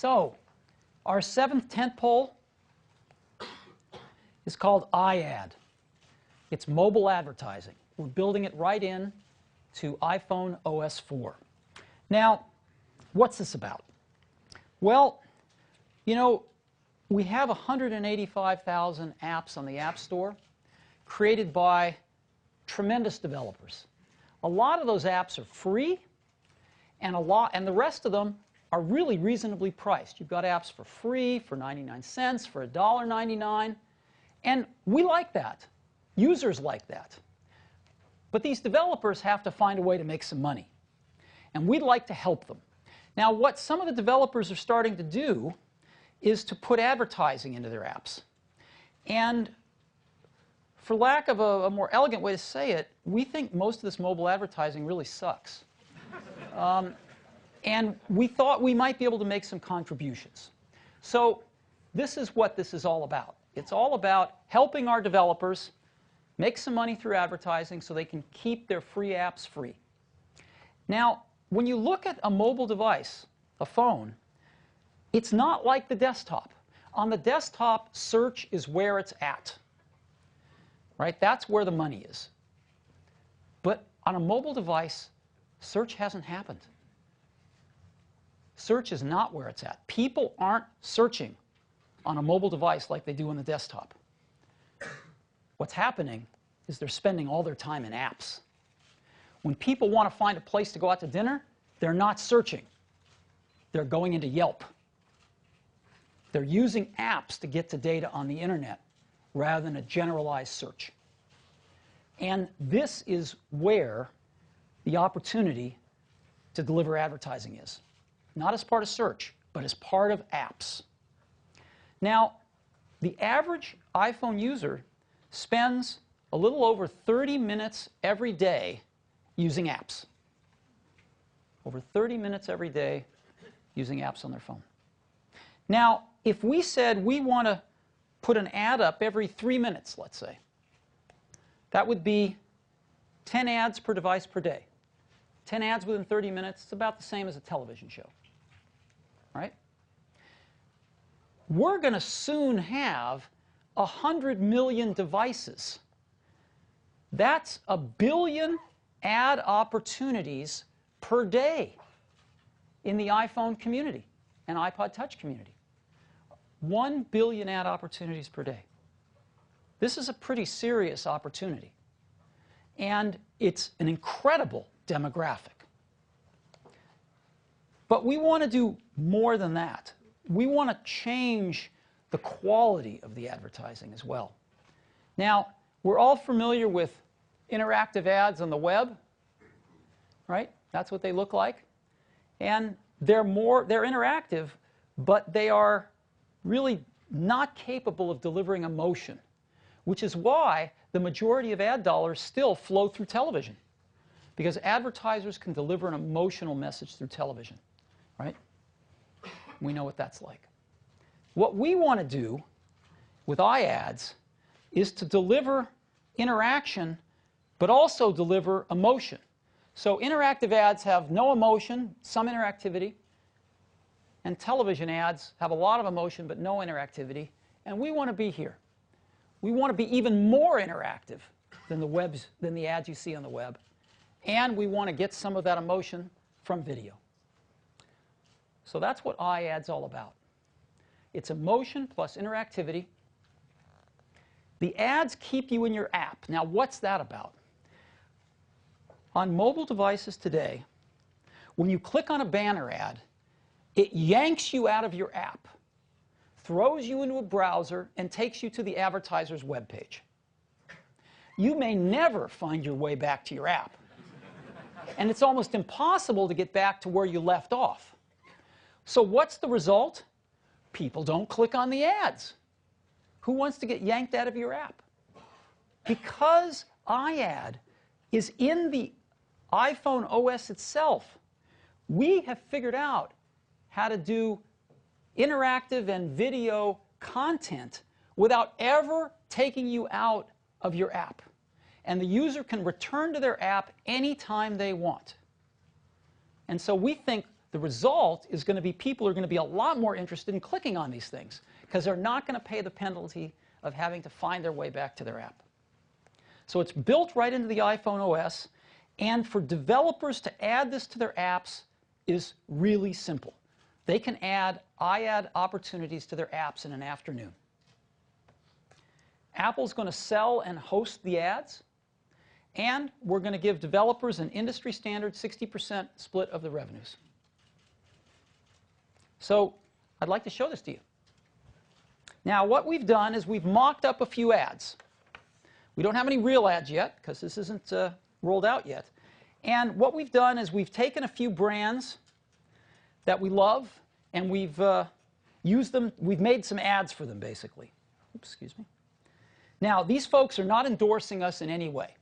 So, our seventh tentpole is called Iad. It's mobile advertising. We're building it right in to iPhone OS 4. Now, what's this about? Well, you know, we have 185,000 apps on the App Store created by tremendous developers. A lot of those apps are free, and the rest of them are really reasonably priced. You've got apps for free, for 99 cents, for $1.99, and we like that. Users like that. But these developers have to find a way to make some money, and we'd like to help them. Now, what some of the developers are starting to do is to put advertising into their apps. And for lack of a more elegant way to say it, we think most of this mobile advertising really sucks. And we thought we might be able to make some contributions. So this is what this is all about. It's all about helping our developers make some money through advertising so they can keep their free apps free. Now, when you look at a mobile device, a phone, it's not like the desktop. On the desktop, search is where it's at. Right? That's where the money is. But on a mobile device, search hasn't happened. Search is not where it's at. People aren't searching on a mobile device like they do on the desktop. What's happening is they're spending all their time in apps. When people want to find a place to go out to dinner, they're not searching. They're going into Yelp. They're using apps to get to data on the internet rather than a generalized search. And this is where the opportunity to deliver advertising is. Not as part of search, but as part of apps. Now, the average iPhone user spends a little over 30 minutes every day using apps. Over 30 minutes every day using apps on their phone. Now, if we said we want to put an ad up every 3 minutes, let's say, that would be 10 ads per device per day. 10 ads within 30 minutes, it's about the same as a television show. Right? We're going to soon have 100 million devices. That's 1 billion ad opportunities per day in the iPhone community and iPod Touch community. 1 billion ad opportunities per day. This is a pretty serious opportunity. And it's an incredible demographic. But we want to do more than that. We want to change the quality of the advertising as well. Now, we're all familiar with interactive ads on the web, right? That's what they look like. And they're interactive, but they are really not capable of delivering emotion, which is why the majority of ad dollars still flow through television, because advertisers can deliver an emotional message through television, right? We know what that's like. What we want to do with Iads is to deliver interaction, but also deliver emotion. So interactive ads have no emotion, some interactivity, and television ads have a lot of emotion but no interactivity, and we want to be here. We want to be even more interactive than the ads you see on the web, and we want to get some of that emotion from video. So that's what Iad's all about. It's emotion plus interactivity. The ads keep you in your app. Now, what's that about? On mobile devices today, when you click on a banner ad, it yanks you out of your app, throws you into a browser, and takes you to the advertiser's web page. You may never find your way back to your app. And it's almost impossible to get back to where you left off. So what's the result? People don't click on the ads. Who wants to get yanked out of your app? Because Iad is in the iPhone OS itself, we have figured out how to do interactive and video content without ever taking you out of your app. And the user can return to their app anytime they want. And so we think the result is going to be people are going to be a lot more interested in clicking on these things because they're not going to pay the penalty of having to find their way back to their app. So it's built right into the iPhone OS, and for developers to add this to their apps is really simple. They can add Iad opportunities to their apps in an afternoon. Apple's going to sell and host the ads, and we're going to give developers an industry standard 60% split of the revenues. So I'd like to show this to you. Now, what we've done is we've mocked up a few ads. We don't have any real ads yet because this isn't rolled out yet. And what we've done is we've taken a few brands that we love, and we've used them. We've made some ads for them, basically. Oops, excuse me. Now, these folks are not endorsing us in any way.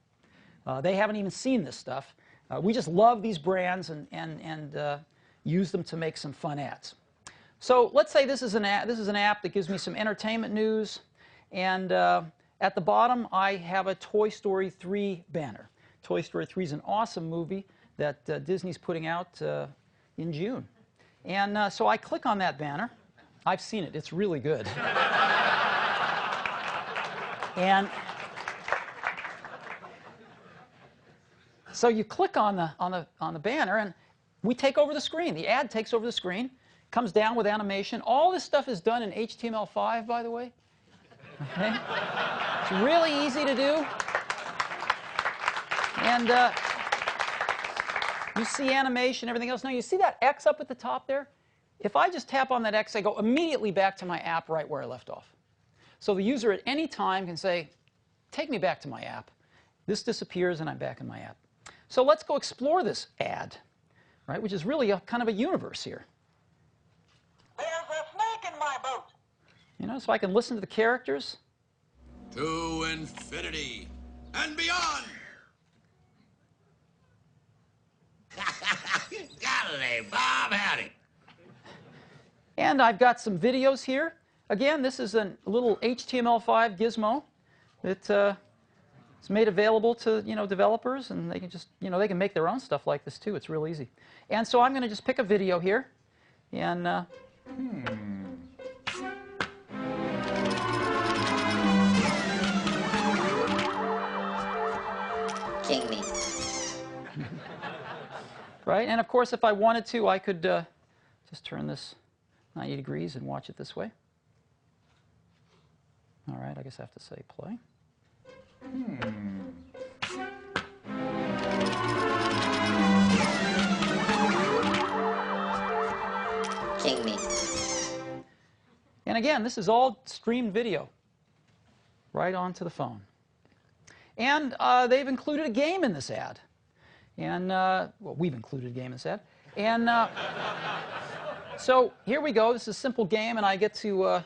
They haven't even seen this stuff. We just love these brands and use them to make some fun ads. So let's say this is an app that gives me some entertainment news, and at the bottom I have a Toy Story 3 banner. Toy Story 3 is an awesome movie that Disney's putting out in June. And so I click on that banner. I've seen it. It's really good. And so you click on the banner, and we take over the screen. The ad takes over the screen, comes down with animation. All this stuff is done in HTML5, by the way. Okay? It's really easy to do. And you see animation, everything else. Now, you see that X up at the top there? If I just tap on that X, I go immediately back to my app right where I left off. So the user at any time can say, take me back to my app. This disappears, and I'm back in my app. So let's go explore this ad, right, which is really kind of a universe here. There's a snake in my boat. You know, so I can listen to the characters. To infinity and beyond. Golly, Bob, howdy. And I've got some videos here. Again, this is a little HTML5 gizmo that is made available to developers, and they can just they can make their own stuff like this too. It's real easy. And so I'm going to just pick a video here, and King me. right. And of course, if I wanted to, I could just turn this 90 degrees and watch it this way. All right, I guess I have to say play. King me. And again, this is all streamed video right onto the phone. And they've included a game in this ad. And, well, we've included a game in this ad. And so here we go. This is a simple game, and I get to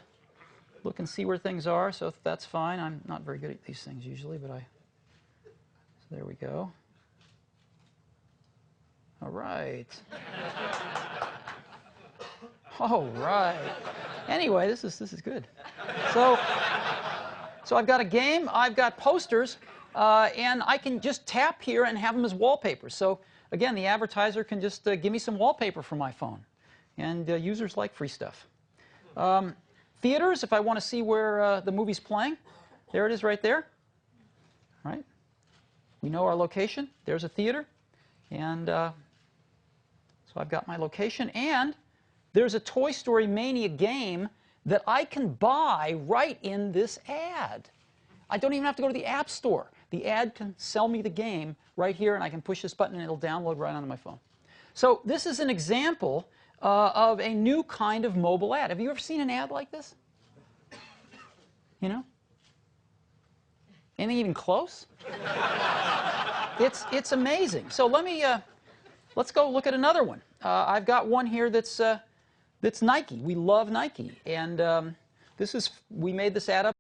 look and see where things are, so that's fine. I'm not very good at these things usually, but so there we go. All right. All right. Anyway, this is good. So I've got a game, I've got posters, and I can just tap here and have them as wallpapers. So again, the advertiser can just give me some wallpaper for my phone, and users like free stuff. Theaters, if I want to see where the movie's playing, there it is right there. All right. We know our location. There's a theater. And so I've got my location. And there's a Toy Story Mania game that I can buy right in this ad. I don't even have to go to the App Store. The ad can sell me the game right here, and I can push this button, and it'll download right onto my phone. So this is an example of a new kind of mobile ad. Have you ever seen an ad like this? You know? Anything even close? It's amazing. So let's go look at another one. I've got one here that's Nike. We love Nike, and we made this ad up.